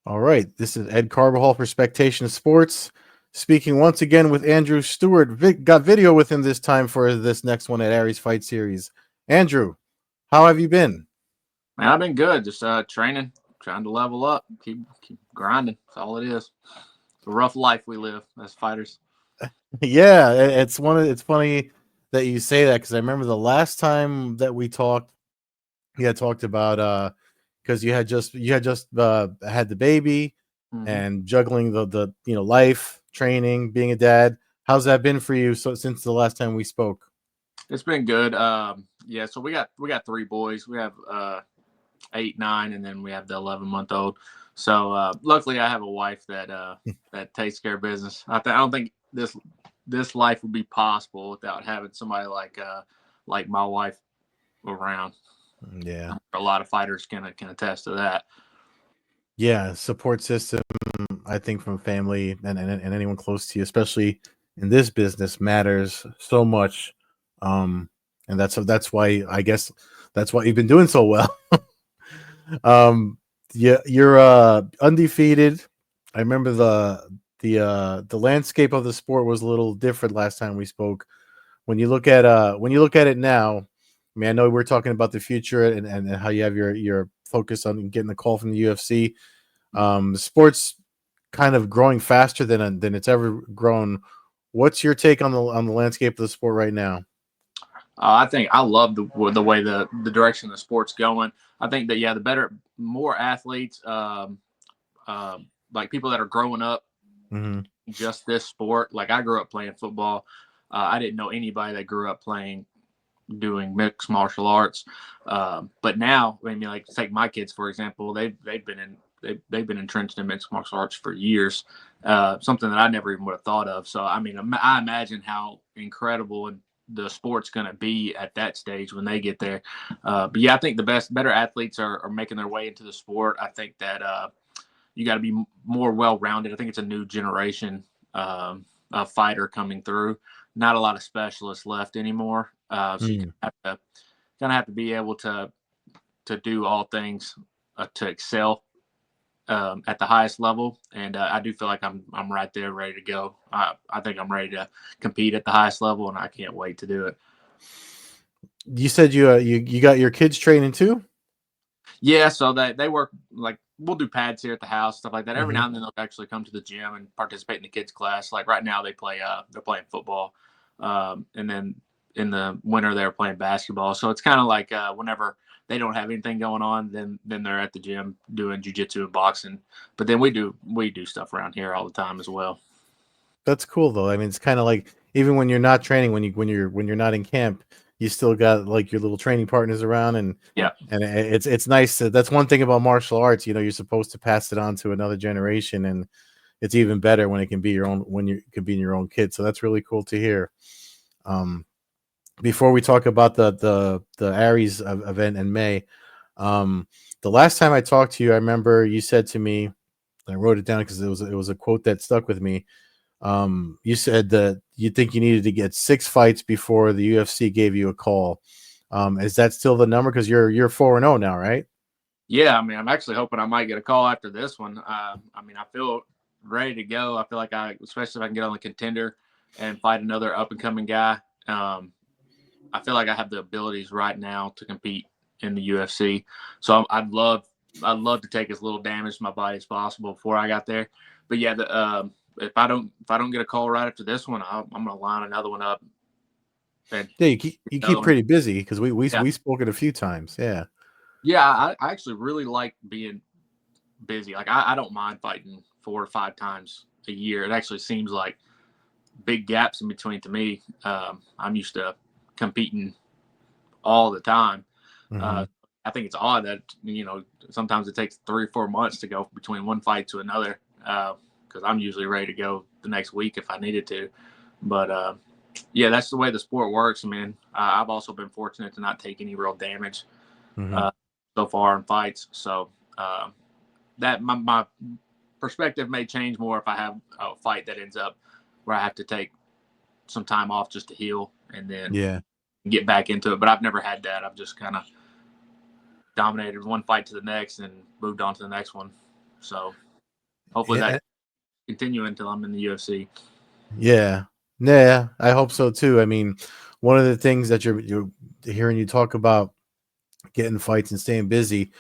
All right, this is Ed Carbajal for Spectation Sports, speaking once again with Andrew Stewart. Got video with him this time for this next one at Aries Fight Series. Andrew, how have you been? Man, I've been good. Just training, trying to level up, keep grinding. That's all it is. It's a rough life we live as fighters. Yeah, it's funny that you say that because I remember the last time that we talked, you had talked about because you had just had the baby Hmm. and juggling the life, training, being a dad. How's that been for you since the last time we spoke? It's been good. Yeah. So we got three boys. We have 8, 9, and then we have the 11-month-old. So luckily, I have a wife that takes care of business. I don't think this life would be possible without having somebody like my wife around. Yeah. A lot of fighters can attest to that. Yeah, support system, I think from family and anyone close to you, especially in this business, matters so much. Um, and that's why I guess that's why you've been doing so well. um, yeah, you're undefeated. I remember the landscape of the sport was a little different last time we spoke. When you look at it now, I mean, I know we're talking about the future and how you have your focus on getting the call from the UFC. Sports kind of growing faster than it's ever grown. What's your take on the landscape of the sport right now? I think I love the way the direction the sport's going. I think that, yeah, the better, more athletes, like people that are growing up Hmm. just this sport. Like I grew up playing football. I didn't know anybody that grew up playing doing mixed martial arts. But now, I mean, like take my kids for example. They've been entrenched in mixed martial arts for years. Something that I never even would have thought of. So I mean, I imagine how incredible the sport's going to be at that stage when they get there. But yeah, I think better athletes are making their way into the sport. I think that you got to be more well rounded. I think it's a new generation of fighter coming through. Not a lot of specialists left anymore. So you Mm. kind of have to be able to do all things to excel at the highest level. And I do feel like I'm right there, ready to go. I think I'm ready to compete at the highest level, and I can't wait to do it. You said you got your kids training too. Yeah, so they work like we'll do pads here at the house, stuff like that. Every now Hmm. and then they'll actually come to the gym and participate in the kids class. Like right now they're playing football, and then in the winter they're playing basketball. So it's kind of like whenever they don't have anything going on, then they're at the gym doing jujitsu and boxing. But then we do stuff around here all the time as well. That's cool though. I mean, it's kind of like even when you're not training, when you're not in camp, you still got like your little training partners around, Yeah. and it's nice. That's one thing about martial arts. You know, you're supposed to pass it on to another generation, and it's even better when it can be your own when you can be your own kid. So that's really cool to hear. Um, Before we talk about the Aries event in May, um, the last time I talked to you, I remember you said to me, I wrote it down because it was a quote that stuck with me. You said that you think you needed to get 6 fights before the UFC gave you a call. Is that still the number? Because you're 4-0 now, right? Yeah, I mean, I'm actually hoping I might get a call after this one. I mean, I feel ready to go. I feel like especially if I can get on the contender and fight another up and coming guy. I feel like I have the abilities right now to compete in the UFC. So I'd love to take as little damage to my body as possible before I got there. But yeah, if I don't get a call right after this one, I'm gonna line another one up and Yeah, you keep another one. pretty busy because we Yeah, we spoke it a few times. Yeah. yeah. I actually really like being busy. Like I don't mind fighting 4 or 5 times a year. It actually seems like big gaps in between to me. I'm used to competing all the time. Hmm. Uh, I think it's odd that sometimes it takes 3 or 4 months to go between one fight to another because I'm usually ready to go the next week if I needed to. But yeah, that's the way the sport works. I mean, I've also been fortunate to not take any real damage Hmm. uh, so far in fights. So uh, that my perspective may change more if I have a fight that ends up where I have to take some time off just to heal and then Yeah. get back into it. But I've never had that. I've just kind of dominated one fight to the next and moved on to the next one. So hopefully that Yeah, continue until I'm in the UFC. yeah, yeah. I hope so too. I mean, one of the things that you're hearing you talk about getting fights and staying busy.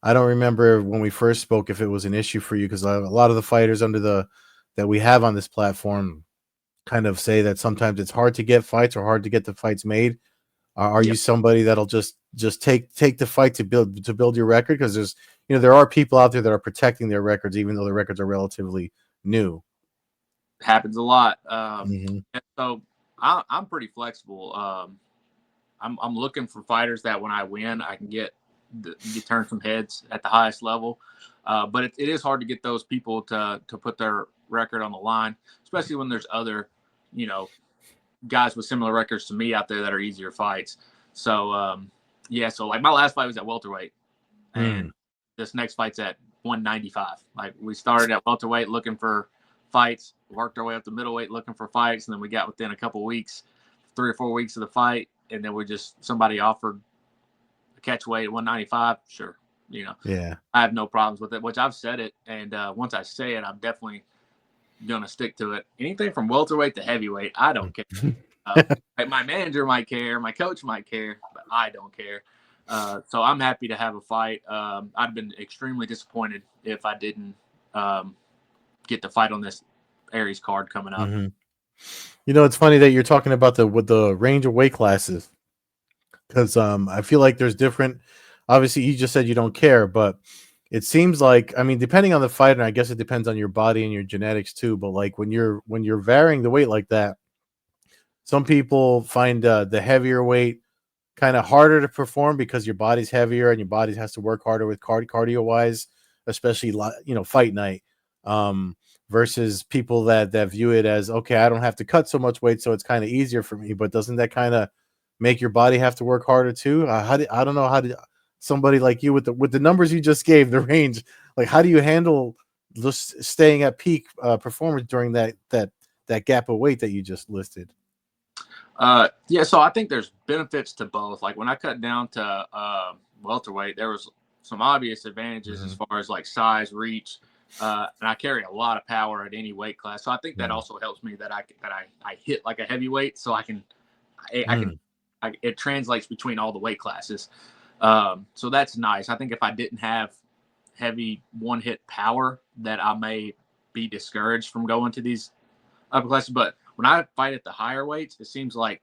I don't remember when we first spoke if it was an issue for you because a lot of the fighters under the that we have on this platform kind of say that sometimes it's hard to get fights or hard to get the fights made. Are you Yep, somebody that'll just take the fight to build your record? Because there's there are people out there that are protecting their records even though the records are relatively new. happens a lot. Hmm. And so I'm pretty flexible. I'm looking for fighters that when I win, I can get turn some heads at the highest level. But it is hard to get those people to put their record on the line, especially when there's other, you know, guys with similar records to me out there that are easier fights. So yeah, so like my last fight was at welterweight, and Mm. this next fight's at 195. Like we started at welterweight looking for fights, worked our way up to middleweight looking for fights, and then we got within a couple weeks, 3 or 4 weeks of the fight, and then we just somebody offered a catch weight at 195. Sure, Yeah. I have no problems with it. Which I've said it, and once I say it, I'm definitely gonna stick to it. Anything from welterweight to heavyweight, I don't care. Like my manager might care, my coach might care, but I don't care. So I'm happy to have a fight. I'd been extremely disappointed if I didn't get the fight on this Aries card coming up. Hmm. It's funny that you're talking about the range of weight classes because I feel like there's different. Obviously, you just said you don't care, but it seems like I mean, depending on the fight, and I guess it depends on your body and your genetics too. But like when you're varying the weight like that, some people find the heavier weight kind of harder to perform because your body's heavier and your body has to work harder with cardio wise, especially fight night. Um, Versus people that view it as okay, I don't have to cut so much weight, so it's kind of easier for me. But doesn't that kind of make your body have to work harder too? I don't know how to somebody like you with the numbers you just gave the range. Like how do you handle just staying at peak performance during that gap of weight that you just listed? Yeah, so I think there's benefits to both. Like when I cut down to welterweight, there was some obvious advantages as Hmm. far as like size, reach, and I carry a lot of power at any weight class. So I think that also helps me that I hit like a heavyweight, so I can Mm. it translates between all the weight classes. So that's nice. I think if I didn't have heavy one hit power, that I may be discouraged from going to these upper classes. But when I fight at the higher weights, it seems like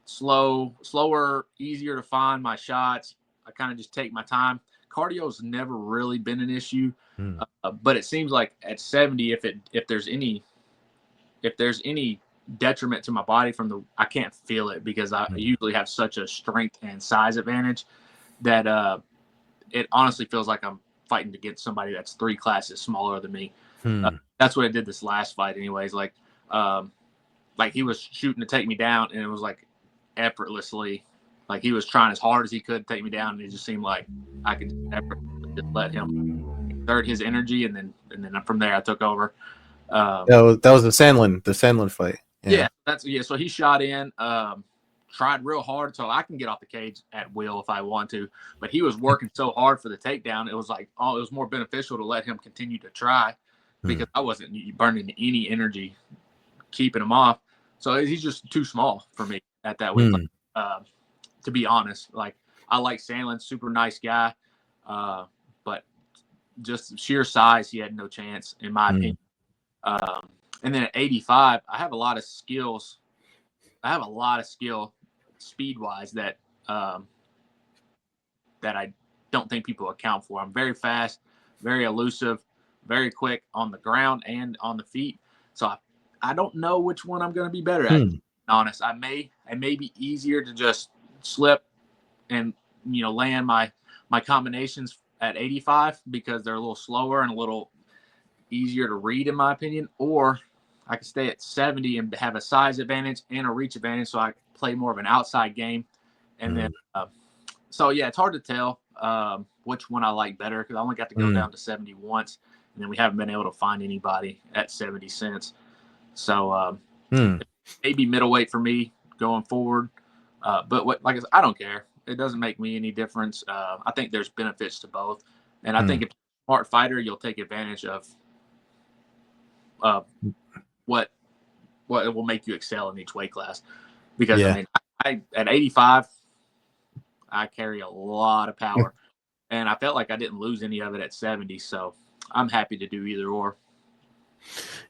slower, easier to find my shots. I kind of just take my time. Cardio's never really been an issue, Mm. but it seems like at 70, if there's any detriment to my body from I can't feel it because I Mm. usually have such a strength and size advantage that it honestly feels like I'm fighting against somebody that's 3 classes smaller than me. Hmm. That's what I did this last fight, anyways. Um, like he was shooting to take me down, and it was like effortlessly, like he was trying as hard as he could to take me down, and it just seemed like I could effortlessly just let him exert his energy, and then from there I took over. Um, That was the Sandlin fight. yeah, Yeah. yeah. So he shot in, tried real hard, so I can get off the cage at will if I want to. But he was working so hard for the takedown, it was like, oh, it was more beneficial to let him continue to try Hmm. because I wasn't burning any energy keeping him off. So he's just too small for me at that weight class. Hmm. Uh, to be honest, like I like Sandlin, super nice guy, but just sheer size, he had no chance in my Hmm. opinion. Um, and then at 85, I have a lot of skills. I have a lot of skill, speed wise, um, that I don't think people account for. I'm very fast, very elusive, very quick on the ground and on the feet. So I don't know which one I'm going to be better at. To be Hmm. honest, it may be easier to just slip and land my combinations at 85 because they're a little slower and a little easier to read in my opinion, or I could stay at 70 and have a size advantage and a reach advantage, so I play more of an outside game, and then Hmm. so yeah, it's hard to tell which one I like better because I only got to go Hmm. down to 70 once, and then we haven't been able to find anybody at 70 since. So Hmm. maybe middleweight for me going forward, but like I said, I don't care. It doesn't make me any difference. I think there's benefits to both, and I Hmm. think if you're a smart fighter, you'll take advantage of uh, what what will make you excel in each weight class. Because I Yeah. mean, I at 85, I carry a lot of power, and I felt like I didn't lose any of it at 70. So I'm happy to do either or.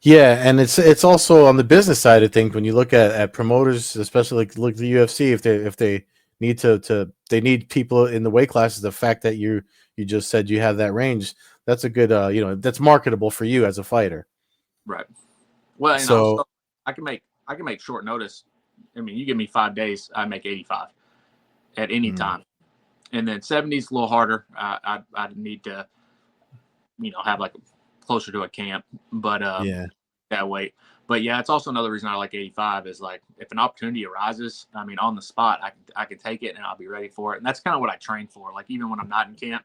Yeah, and it's also on the business side of things when you look at promoters, especially like look at the UFC, if they need to they need people in the weight classes. The fact that you just said you have that range, that's a good that's marketable for you as a fighter. Right. Well, and So also I can make short notice. I mean, you give me 5 days, I make 85 at any mm, time, and then 70 is a little harder. I need to have like closer to a camp, but yeah, that weight. But yeah, it's also another reason I like 85 is like if an opportunity arises, I mean, on the spot, I can take it and I'll be ready for it. And that's kind of what I train for. Like even when I'm not in camp,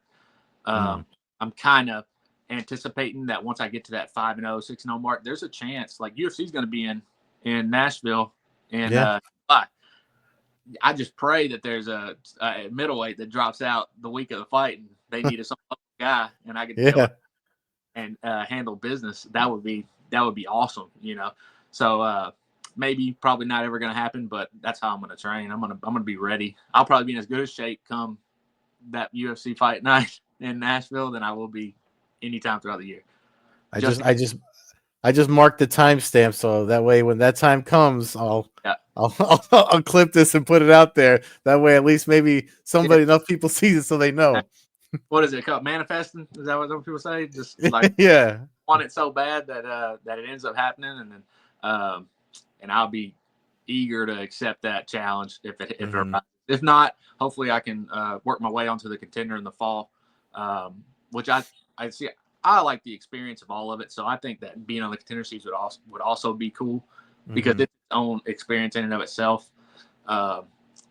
mm, I'm kind of anticipating that once I get to that 5-0, 6-0 mark, there's a chance like UFC is going to be in Nashville in yeah, July. I just pray that there's a middleweight that drops out the week of the fight and they need a guy and I get to go yeah. and handle business. That would be awesome. So maybe probably not ever going to happen, but that's how I'm going to train. I'm gonna be ready. I'll probably be in as good a shape come that UFC fight night in Nashville than I will be anytime throughout the year. I Just just I just I just marked the timestamp so that way when that time comes, yeah, I'll clip this and put it out there. That way, at least maybe yeah. somebody enough people see it so they know. What is it called? Manifesting? Is that what people say? Just like Yeah. want it so bad that it ends up happening, and then um, and I'll be eager to accept that challenge if it Hmm. arises. If not, hopefully I can work my way onto the contender in the fall, which I see. I like the experience of all of it, so I think that being on the contender series would also be cool because Hmm. it's its own experience in and of itself. Um,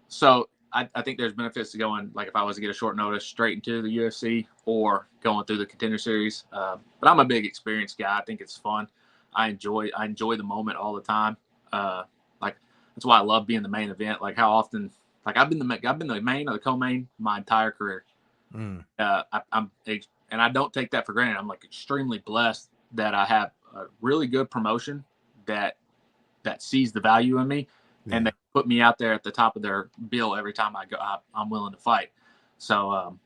so I think there's benefits to going like if I was to get a short notice straight into the UFC or going through the contender series. But I'm a big experience guy. I think it's fun. I enjoy the moment all the time. Like that's why I love being the main event. Like how often like I've been the main or the co-main my entire career. Mm. I'm and I don't take that for granted. I'm like extremely blessed that I have a really good promotion that sees the value in me, and they Yeah. put me out there at the top of their bill every time I go. I'm willing to fight. So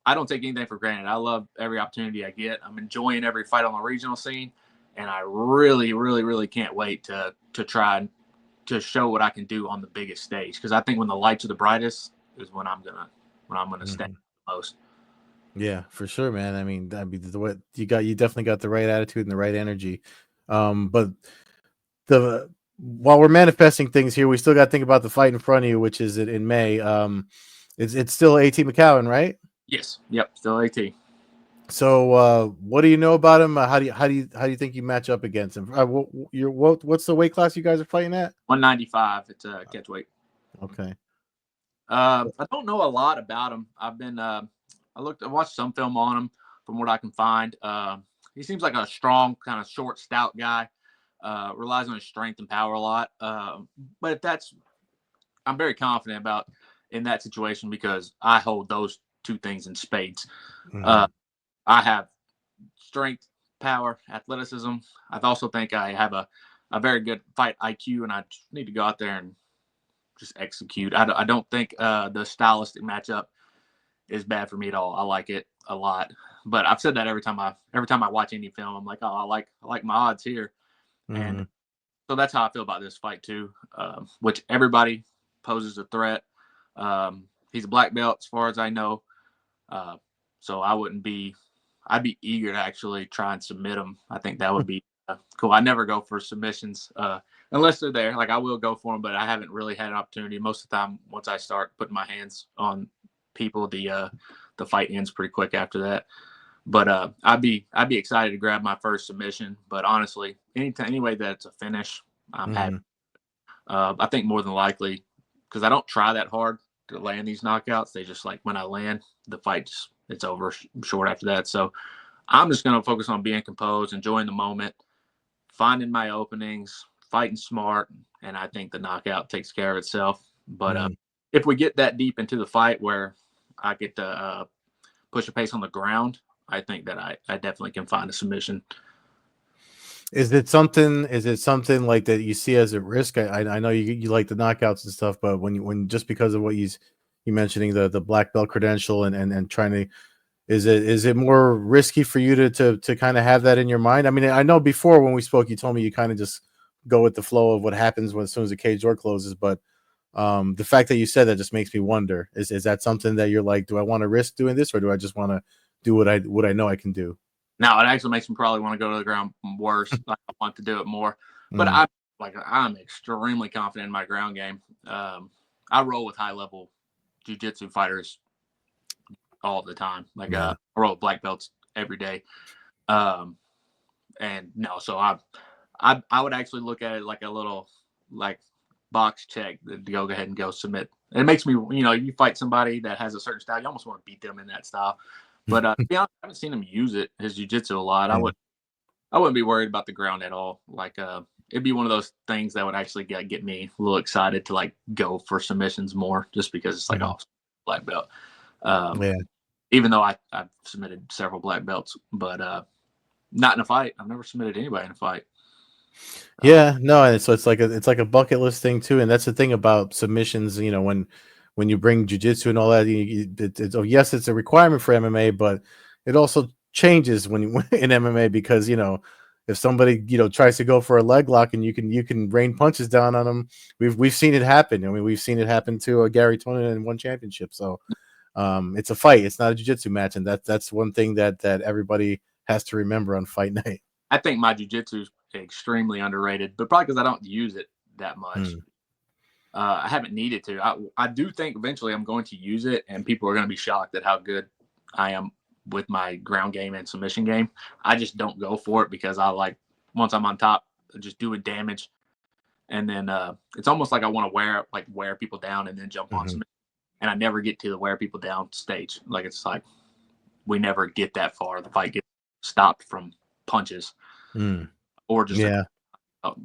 I don't take anything for granted. I love every opportunity I get. I'm enjoying every fight on the regional scene, and I really, really, really can't wait to try to show what I can do on the biggest stage. Because I think when the lights are the brightest is when I'm gonna stand Hmm. the most. Yeah, for sure, man. I mean, the way you definitely got the right attitude and the right energy. But the while we're manifesting things here, we still got to think about the fight in front of you, which is in May. It's still AT McCowan, right? Yes. Yep. Still AT. So, what do you know about him? How do you think you match up against him? What's the weight class you guys are fighting at? 195. It's a catch weight. Okay. I don't know a lot about him. I watched some film on him from what I can find. He seems like a strong, kind of short, stout guy. Relies on his strength and power a lot. But if I'm very confident about in that situation because I hold those two things in spades. Uh, Hmm. I have strength, power, athleticism. I also think I have a very good fight IQ, and I need to go out there and just execute. I don't think the stylistic matchup is bad for me at all. I like it a lot. But I've said that every time I watch any film, I'm like, oh, I like my odds here, and Hmm. so that's how I feel about this fight too. Which everybody poses a threat. He's a black belt as far as I know, uh, so I'd be eager to actually try and submit him. I think that would be cool. I never go for submissions unless they're there. Like I will go for them, but I haven't really had an opportunity. Most of the time, once I start putting my hands on people, the fight ends pretty quick after that. But I'd be excited to grab my first submission. But honestly, any way that it's a finish, I'm happy. Hmm. I think more than likely because I don't try that hard to land these knockouts. They just like when I land, the fight it's over short after that. So I'm just gonna focus on being composed, enjoying the moment, finding my openings, fighting smart, and I think the knockout takes care of itself. But Hmm. if we get that deep into the fight where I get to push a pace on the ground, I think that I definitely can find a submission. Is it something? Is it something like that you see as a risk? I know you like the knockouts and stuff, but when just because of what you mentioning the black belt credential and trying to, is it more risky for you to kind of have that in your mind? I mean, I know before when we spoke, you told me you kind of just go with the flow of what happens when as soon as the cage door closes, but the fact that you said that just makes me wonder, is that something that you're like, do I want to risk doing this, or do I just want to do what I know I can do? Now it actually makes me probably want to go to the ground worse. I want to do it more, but Mm, I'm extremely confident in my ground game. I roll with high level jujitsu fighters all the time. Like yeah. I roll with black belts every day. Um, and no, so I would actually look at it like a little like box check to go ahead and go submit. It makes me, you fight somebody that has a certain style, you almost want to beat them in that style. But to be honest, I haven't seen him use it, his jujitsu a lot. Yeah. I wouldn't be worried about the ground at all. Like it'd be one of those things that would actually get me a little excited to like go for submissions more, just because it's like, Mhm. oh, black belt. Um, Yeah. even though I've submitted several black belts, but not in a fight. I've never submitted anybody in a fight. Yeah, no, and so it's like a bucket list thing too, and that's the thing about submissions. When you bring jujitsu and all that, it's oh, yes, it's a requirement for MMA, but it also changes when you in MMA because if somebody tries to go for a leg lock and you can rain punches down on them, we've seen it happen. I mean, we've seen it happen to Gary Tonin in one championship. So it's a fight, it's not a jujitsu match, and that's one thing that everybody has to remember on fight night. I think my jujitsu is extremely underrated, but probably because I don't use it that much. Hmm. I haven't needed to. I do think eventually I'm going to use it, and people are going to be shocked at how good I am with my ground game and submission game. I just don't go for it because I like once I'm on top, just doing damage, and then it's almost like I want to wear people down and then jump on Hmm. some. And I never get to the wear people down stage. Like it's like we never get that far. The fight gets stopped from punches Mm. or just Yeah.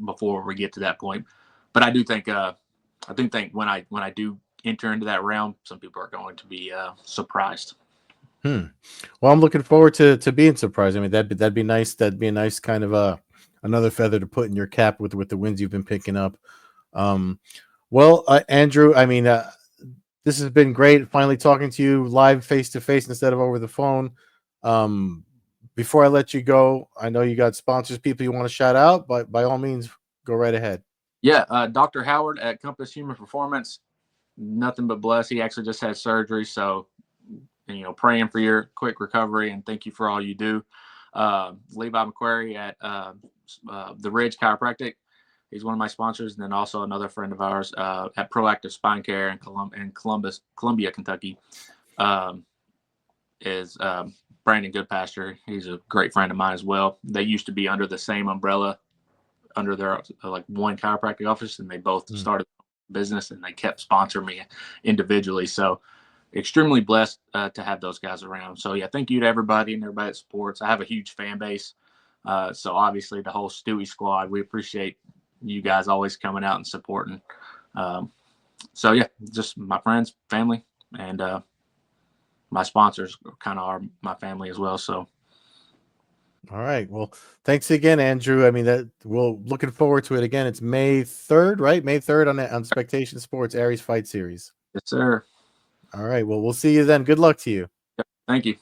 before we get to that point. But I do think when I do enter into that realm, some people are going to be surprised. Hmm. Well, I'm looking forward to being surprised. I mean, that'd be nice. That'd be a nice kind of another feather to put in your cap with the wins you've been picking up. Um, well, Andrew, I mean, this has been great. Finally talking to you live, face to face, instead of over the phone. Um, before I let you go, I know you got sponsors, people you want to shout out, but by all means, go right ahead. Yeah, Dr. Howard at Compass Human Performance, nothing but blessed. He actually just had surgery, so praying for your quick recovery and thank you for all you do. Levi McQuarrie at the Ridge Chiropractic. He's one of my sponsors, and then also another friend of ours at Proactive Spine Care in Columbia, Kentucky, um, is Brandon Goodpasture. He's a great friend of mine as well. They used to be under the same umbrella, under their like one chiropractic office, and they both Mm. started business, and they kept sponsoring me individually. So extremely blessed to have those guys around. So yeah, thank you to everybody and everybody that supports. I have a huge fan base. So obviously the whole Stewie squad, we appreciate you guys always coming out and supporting. Um, so yeah, just my friends, family, and my sponsors kind of are my family as well. So All right. Well, thanks again, Andrew. I mean, that we're looking forward to it again. It's May 3rd, right? May 3rd on Spectation Sports Aries Fight Series. yes, sir. All right. Well, we'll see you then. Good luck to you. Thank you.